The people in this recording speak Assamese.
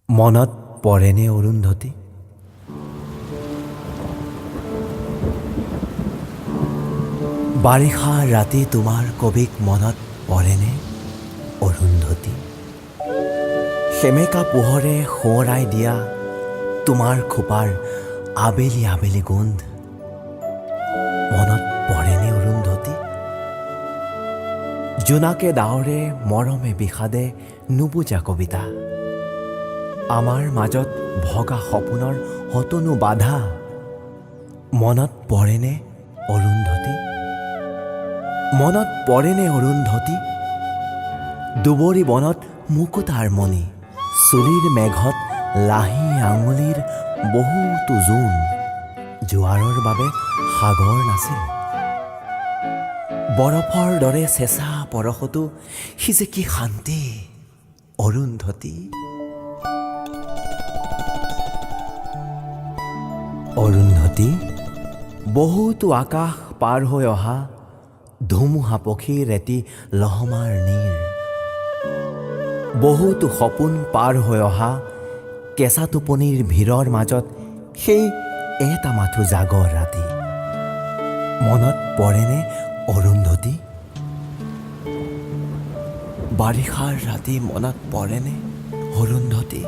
মনত পৰেনে অৰুন্ধতী? বাৰিষাৰ ৰাতি তোমাৰ কবিক মনত পৰেনে অৰুন্ধতী? সেমেকা পোহৰে সোঁৱৰাই দিয়া তোমাৰ খোপাৰ আবেলি আবেলি গোন্ধ মনত পৰেনে অৰুন্ধতী? জোনাকে ডাৱৰে মৰমে বিষাদে নুবুজা কবিতা, আমাৰ মাজত ভগা সপোনৰ হতনো বাধা মনত পৰেনে অৰুন্ধতী? মনত পৰেনে অৰুন্ধতী? দুবৰি বনত মুকুতাৰ মণি, চুলিৰ মেঘত লাহি আঙুলিৰ বহুতো জোন, জোৱাৰৰ বাবে সাগৰ নাছিল। বৰফৰ দৰে চেঁচা পৰশতো সি যে কি শান্তি অৰুন্ধতী। অৰুন্ধতী, বহুতো আকাশ পাৰ হৈ অহা ধুমুহা পক্ষীৰ এটি লহমাৰ নীৰ, বহুতো সপোন পাৰ হৈ অহা কেঁচা টোপনিৰ ভিৰৰ মাজত সেই এটা মাথো জাগৰ ৰাতি মনত পৰেনে অৰুন্ধতী? বাৰিষাৰ ৰাতি মনত পৰেনে অৰুন্ধতী?